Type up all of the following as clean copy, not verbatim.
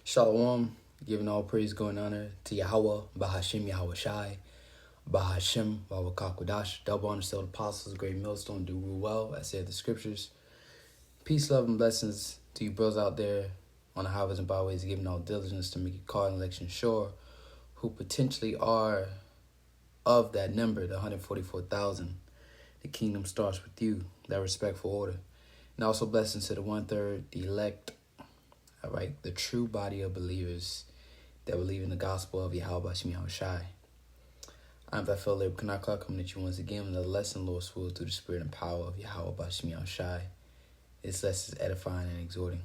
Shalom, giving all praise, going honor to Yahweh, Bahashim Yahweh Shai, Bahashim, Wawakakwadash, double honor to the apostles, great millstone, do rule well, as said the scriptures. Peace, love, and blessings to you bros out there on the highways and byways, giving all diligence to make your call and election sure, who potentially are of that number, the 144,000. The kingdom starts with you, that respectful order. And also blessings to the 1/3, the elect, all right, the true body of believers that believe in the gospel of Yahweh Shemi Shai. I'm that fellow Labor Kanaka coming at you once again with another lesson, Lord's will, through the spirit and power of Yahweh Shemi Shai. This lesson is edifying and exhorting.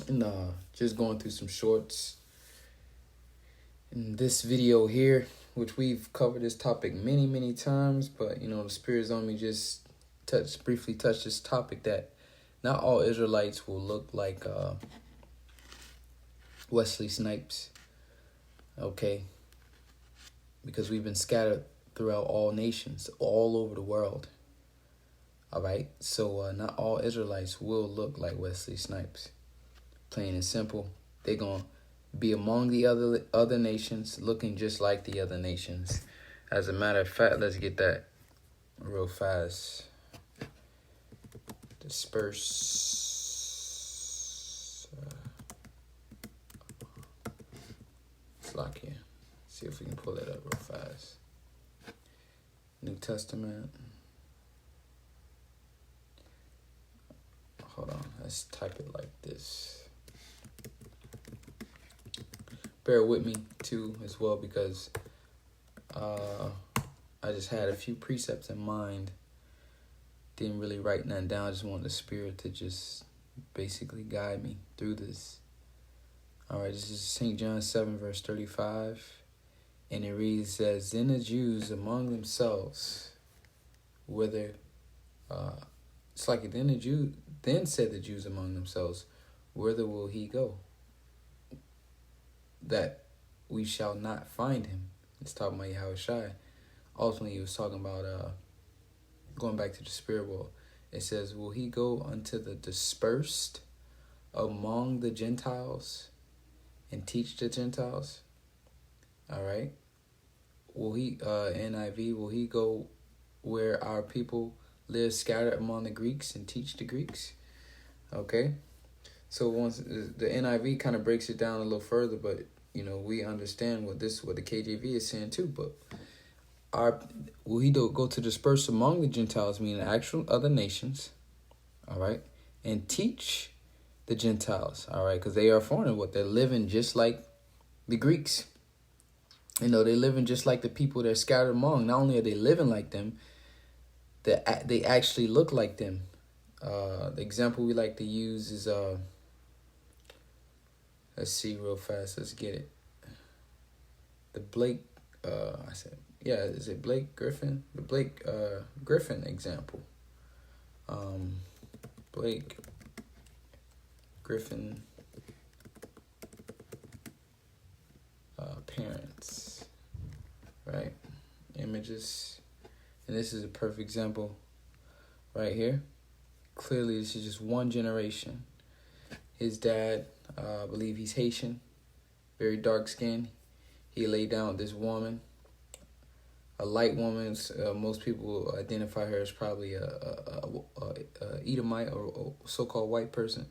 And just going through some shorts. In this video here, which we've covered this topic many times, but the Spirit's on me just briefly touch this topic that not all Israelites will look like Wesley Snipes, okay? Because we've been scattered throughout all nations, all over the world, all right? So not all Israelites will look like Wesley Snipes. Plain and simple, they're going to be among the other nations, looking just like the other nations. As a matter of fact, let's get that real fast. Disperse. Let's lock here. See if we can pull it up real fast. New Testament. Hold on. Let's type it like this. Bear with me too as well, because I just had a few precepts in mind. Didn't really write nothing down. I just wanted the Spirit to just basically guide me through this. All right, this is St. John 7, verse 35. And it reads, says, then the Jews among themselves, whether, it's like then said the Jews among themselves, whither will he go? That we shall not find him. It's talking about Yahweh Shai. Ultimately, he was talking about, going back to the spirit world. It says, will he go unto the dispersed among the Gentiles and teach the Gentiles? All right. Will he, NIV, will he go where our people live scattered among the Greeks and teach the Greeks? Okay. So once the NIV kind of breaks it down a little further, but we understand what the KJV is saying too. But will he go to disperse among the Gentiles, meaning actual other nations, all right, and teach the Gentiles, all right, because they are foreign. They're living just like the Greeks. They're living just like the people they're scattered among. Not only are they living like them, they actually look like them. The example we like to use is let's see real fast. Let's get it. The Blake, is it Blake Griffin? The Blake Griffin example. Blake Griffin parents, right? Images. And this is a perfect example right here. Clearly, this is just one generation. His dad, I believe he's Haitian, very dark skinned. He laid down with this woman, a light woman. Most people identify her as probably a Edomite or a so-called white person.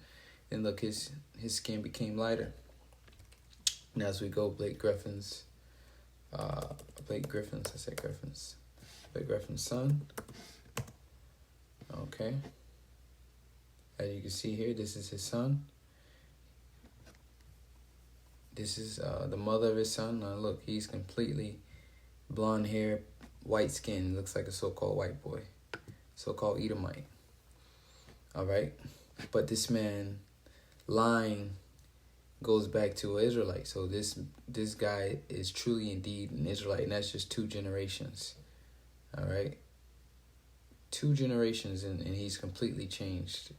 And look, his skin became lighter. And as we go, Blake Griffin's son. Okay. As you can see here, this is his son. This is the mother of his son. Now look, he's completely blonde hair, white skin. Looks like a so-called white boy, so-called Edomite. All right. But this man line goes back to an Israelite. So this guy is truly indeed an Israelite, and that's just 2 generations. All right. 2 generations, and he's completely changed.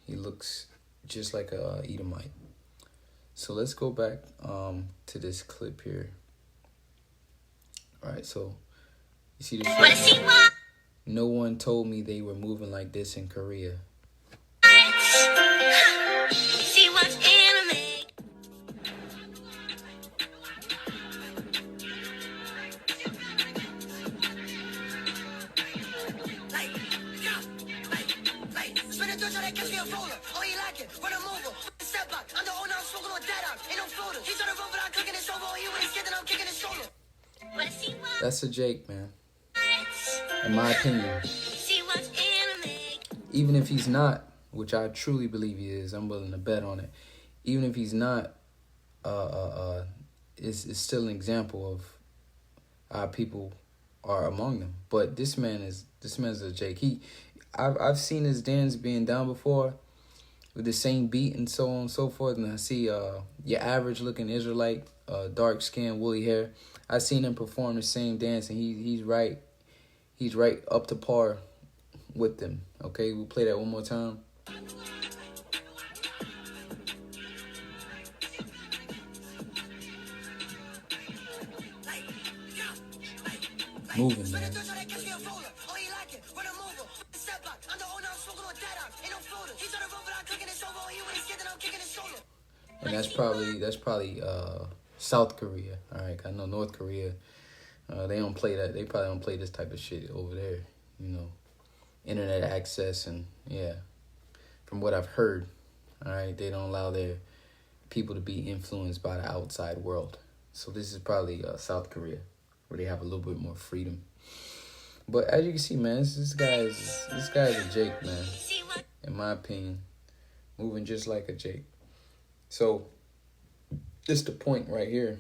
He looks just like a Edomite. So let's go back to this clip here. All right, so you see this? No one told me they were moving like this in Korea. She was like it. Run him over. Step back. I'm the owner. I'm smoking on that out. Ain't no floater. He's on the road, but I'm cooking his shoulder. He ain't scared that I'm kicking his shoulder. That's a Jake, man. In my opinion. Even if he's not, which I truly believe he is, I'm willing to bet on it. Even if he's not, it's still an example of our people are among them. But this man's a Jake. I've seen his dance being done before with the same beat and so on and so forth. And I see your average looking Israelite, dark skin, woolly hair. I've seen him perform the same dance, and he's right up to par with them. Okay, we'll play that one more time. Moving, man. And that's probably South Korea. All right, I know North Korea. They don't play that. They probably don't play this type of shit over there. You know, internet access and yeah. From what I've heard, all right, they don't allow their people to be influenced by the outside world. So this is probably South Korea, where they have a little bit more freedom. But as you can see, man, this guy's a Jake, man. In my opinion, moving just like a Jake. So this is the point right here.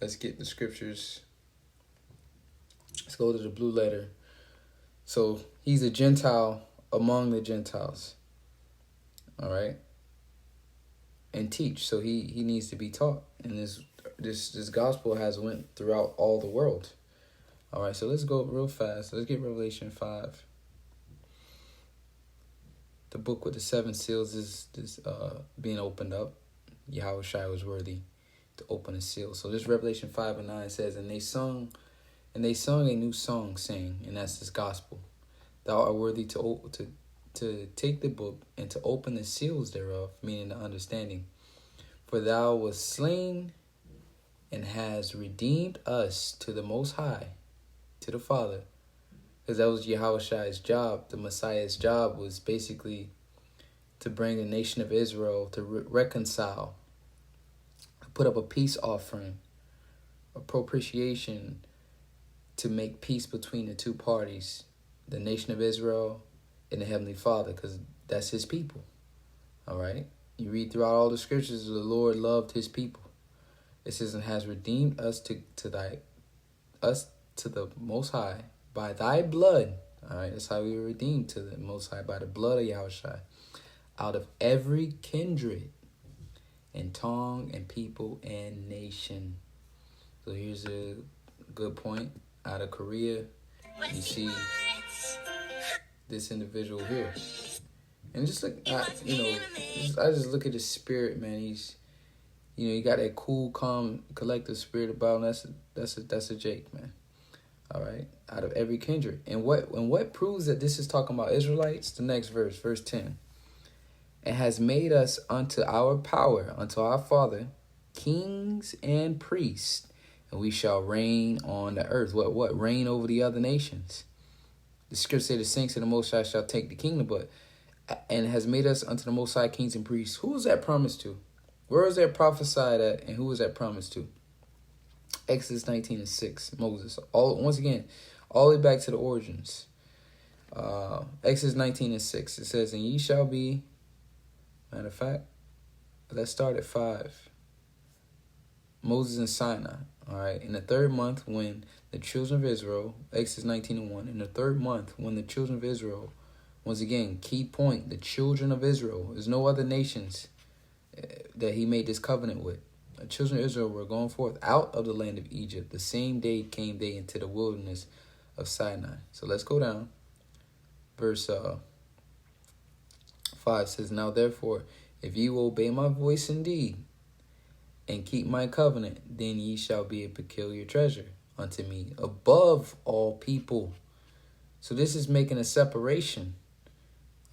Let's get the scriptures. Let's go to the blue letter. So he's a Gentile among the Gentiles. All right. And teach. So he needs to be taught. And this gospel has went throughout all the world. All right. So let's go real fast. Let's get Revelation 5. The book with the 7 seals is being opened up. Yahushua was worthy to open a seal. So this Revelation 5:9 says, And they sung a new song, saying, and that's this gospel. Thou art worthy to take the book and to open the seals thereof, meaning the understanding. For thou wast slain and has redeemed us to the Most High, to the Father. Because that was Yahushua's job. The Messiah's job was basically to bring the nation of Israel to reconcile, put up a peace offering, a propitiation to make peace between the two parties, the nation of Israel and the Heavenly Father, because that's his people. All right? You read throughout all the scriptures, the Lord loved his people. It says, and has redeemed us to the Most High by thy blood. All right? That's how we were redeemed to the Most High, by the blood of Yahushua, out of every kindred and tongue and people and nation. So here's a good point. Out of Korea, you see this individual here. And just look, I just look at his spirit, man. He's, he got that cool, calm, collective spirit about him. That's a Jake, man. All right, out of every kindred. And what proves that this is talking about Israelites? The next verse, verse 10. And has made us unto our power, unto our Father, kings and priests, and we shall reign on the earth. What? Reign over the other nations. The scripture says the saints of the Most High shall take the kingdom, and has made us unto the Most High kings and priests. Who was that promised to? Where was that prophesied at, and who was that promised to? Exodus 19:6, Moses. Once again, all the way back to the origins. Exodus 19:6, it says, and ye shall be, matter of fact, let's start at 5. Moses and Sinai. All right. In the 3rd month, when the children of Israel, Exodus 19:1, in the 3rd month, when the children of Israel, once again, key point, the children of Israel, there's no other nations that he made this covenant with. The children of Israel were going forth out of the land of Egypt. The same day came they into the wilderness of Sinai. So let's go down. Verse 5 says, now therefore, if ye will obey my voice indeed, and keep my covenant, then ye shall be a peculiar treasure unto me above all people. So this is making a separation.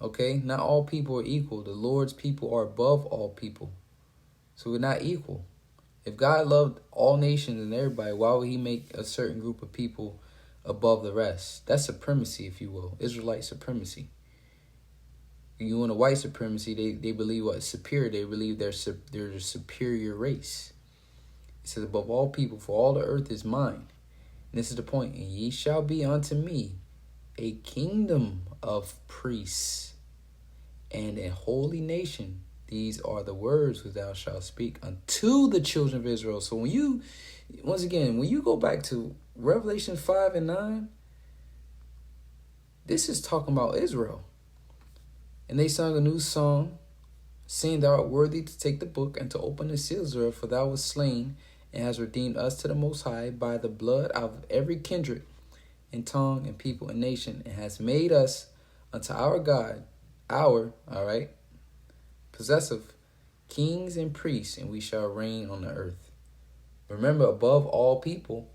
Okay? Not all people are equal. The Lord's people are above all people. So we're not equal. If God loved all nations and everybody, why would he make a certain group of people above the rest? That's supremacy, if you will. Israelite supremacy. You want a white supremacy, they believe what? Superior. They believe they're the superior race. It says, above all people, for all the earth is mine. And this is the point. And ye shall be unto me a kingdom of priests and a holy nation. These are the words which thou shalt speak unto the children of Israel. So when you, once again, when you go back to Revelation 5 and 9, this is talking about Israel. And they sung a new song, saying, thou art worthy to take the book and to open the seals thereof, for thou wast slain and hast redeemed us to the Most High by the blood of every kindred and tongue and people and nation, and has made us unto our God, possessive kings and priests, and we shall reign on the earth. Remember, above all people.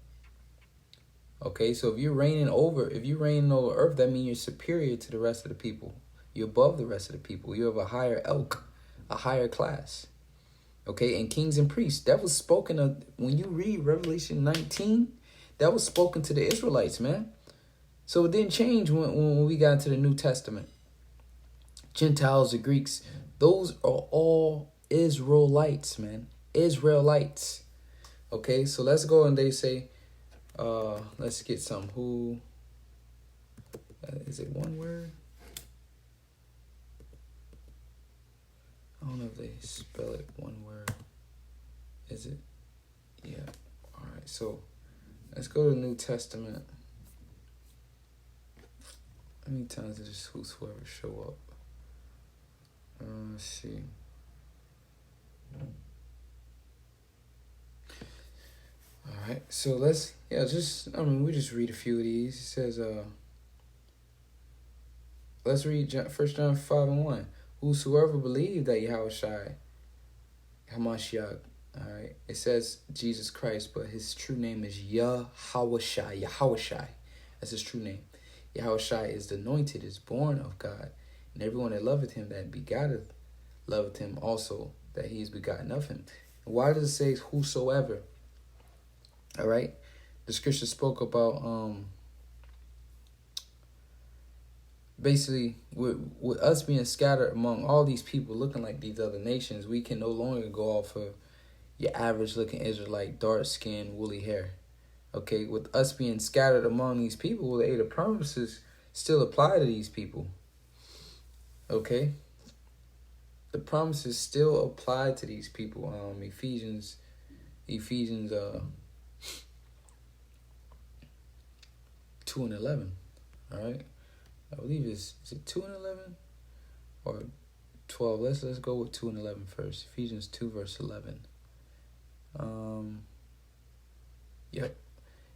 Okay, so if you're reigning over earth, that means you're superior to the rest of the people. You're above the rest of the people. You have a higher ilk, a higher class. Okay, and kings and priests, that was spoken of when you read Revelation 19. That was spoken to the Israelites, man. So it didn't change when we got into the New Testament. Gentiles, the Greeks, those are all Israelites, man. Israelites. Okay, so let's go and they say, let's get some. Who, is it one word? I don't know if they spell it one word. Is it? Yeah. All right, so let's go to the New Testament. How many times did this whosoever show up? Let's see. All right, so we just read a few of these. It says, let's read 1 John 5 and 1. Whosoever believed that Yahushai, Hamashiach, all right, it says Jesus Christ, but his true name is Yahushai. That's his true name. Yahushai is the anointed, is born of God, and everyone that loveth him, that begotteth, loveth him also, that he is begotten of him. And why does it say whosoever? All right, the scripture spoke about basically with us being scattered among all these people looking like these other nations, we can no longer go off of your average looking Israelite, dark skin, woolly hair. Okay, with us being scattered among these people, the promises still apply to these people. Okay, the promises still apply to these people. Ephesians 2 and 11. All right, I believe is it 2 and 11 or 12? Let's go with 2 and 11 first. Ephesians 2 verse 11. Yep.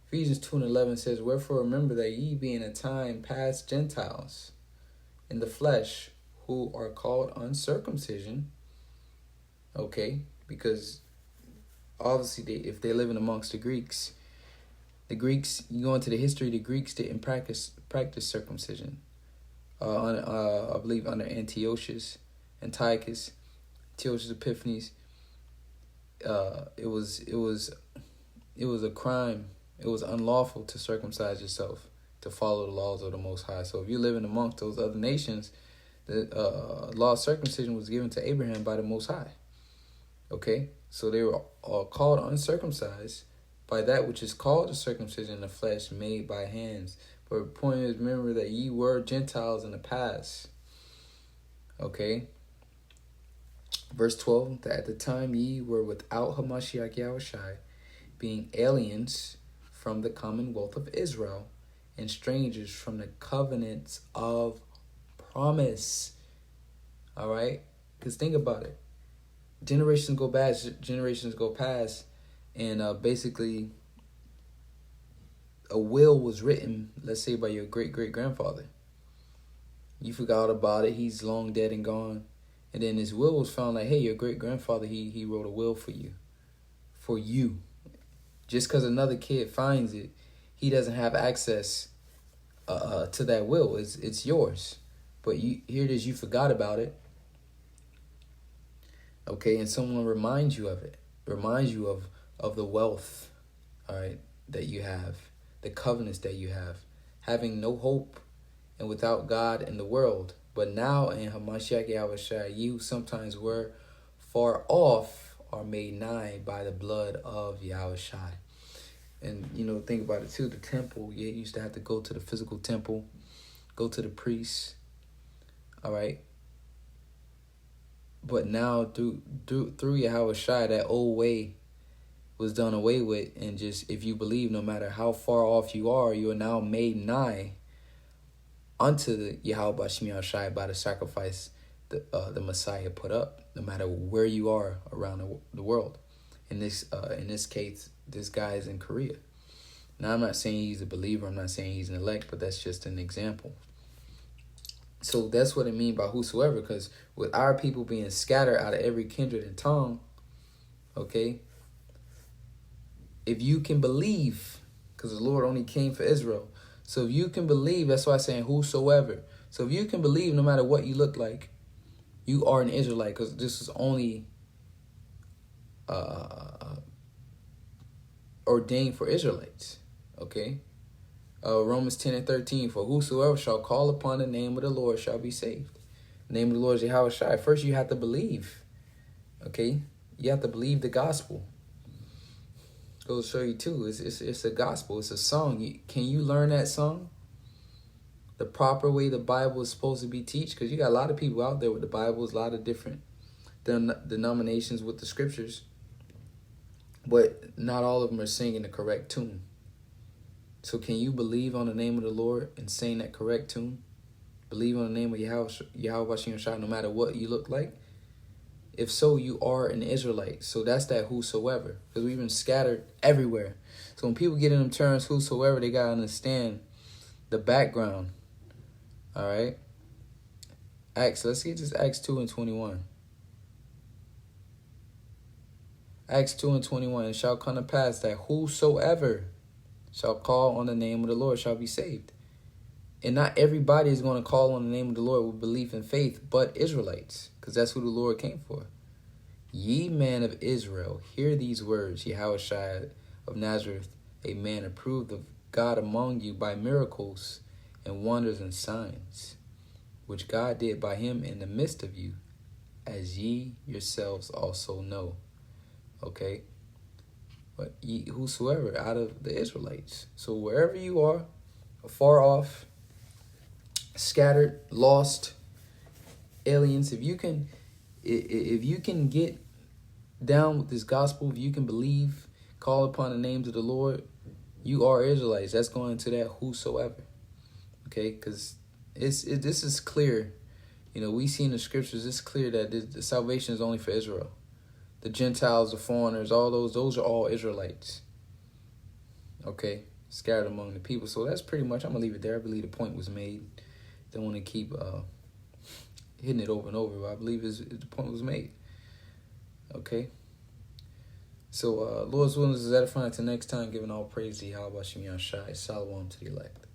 Ephesians 2 and 11 says, wherefore remember that ye being a time past Gentiles in the flesh, who are called uncircumcision. Okay, because obviously if they're living amongst the Greeks, you go into the history, the Greeks didn't practice circumcision. I believe under Antiochus Epiphanes, it was a crime. It was unlawful to circumcise yourself, to follow the laws of the Most High. So if you're living amongst those other nations, the law of circumcision was given to Abraham by the Most High. Okay, so they were called uncircumcised by that which is called the circumcision in the flesh, made by hands. But the point is, remember that ye were Gentiles in the past. Okay. Verse 12, that at the time ye were without Hamashiach Yahushai, being aliens from the commonwealth of Israel, and strangers from the covenants of promise. All right? Because think about it. Generations go past, and basically a will was written, let's say by your great-great-grandfather. You forgot about it. He's long dead and gone. And then his will was found like, hey, your great-grandfather, he wrote a will for you. For you. Just because another kid finds it, he doesn't have access to that will. It's yours. But here it is, you forgot about it. Okay, and someone reminds you of it. Reminds you of the wealth, all right, that you have. The covenants that you have. Having no hope and without God in the world. But now in Hamashiach Yahushua, you sometimes were far off are made nigh by the blood of Yahushua. And, think about it too. The temple, you used to have to go to the physical temple, go to the priests, all right? But now through Yahushua, that old way was done away with. And just, if you believe, no matter how far off you are now made nigh unto the Yahweh Bashem Yahushua by the sacrifice the Messiah put up, no matter where you are around the world. In this case, this guy is in Korea. Now, I'm not saying he's a believer. I'm not saying he's an elect, but that's just an example. So that's what I mean by whosoever, because with our people being scattered out of every kindred and tongue, okay, if you can believe, because the Lord only came for Israel, so if you can believe, that's why I'm saying whosoever. So if you can believe, no matter what you look like, you are an Israelite, because this is only ordained for Israelites. Okay? Romans 10:13, for whosoever shall call upon the name of the Lord shall be saved. The name of the Lord is Yahweh. First, you have to believe. Okay? You have to believe the gospel. Goes to show you too. It's a gospel. It's a song. Can you learn that song? The proper way the Bible is supposed to be taught? Because you got a lot of people out there with the Bibles, a lot of different denominations with the scriptures. But not all of them are singing the correct tune. So can you believe on the name of the Lord and sing that correct tune? Believe on the name of Yahweh no matter what you look like? If so, you are an Israelite. So that's that whosoever. Because we've been scattered everywhere. So when people get in them terms, whosoever, they got to understand the background. All right? Let's get this Acts 2:21. Acts 2:21. It shall come to pass that whosoever shall call on the name of the Lord shall be saved. And not everybody is going to call on the name of the Lord with belief and faith, but Israelites, because that's who the Lord came for. Ye men of Israel, hear these words, Yahushua of Nazareth, a man approved of God among you by miracles and wonders and signs, which God did by him in the midst of you, as ye yourselves also know. Okay? But ye whosoever out of the Israelites. So wherever you are, far off, scattered, lost, aliens, if you can get down with this gospel, if you can believe, call upon the names of the Lord, you are Israelites. That's going to that whosoever. Okay, because this is clear. We see in the scriptures, it's clear that the salvation is only for Israel. The Gentiles, the foreigners, all those are all Israelites. Okay, scattered among the people. So that's pretty much, I'm going to leave it there. I believe the point was made. Don't want to keep hitting it over and over, but I believe the point was made. Okay. So, Lord's willing, is edifying until next time, giving all praise to Yahweh Bashem Yahushua. Shalom to the elect.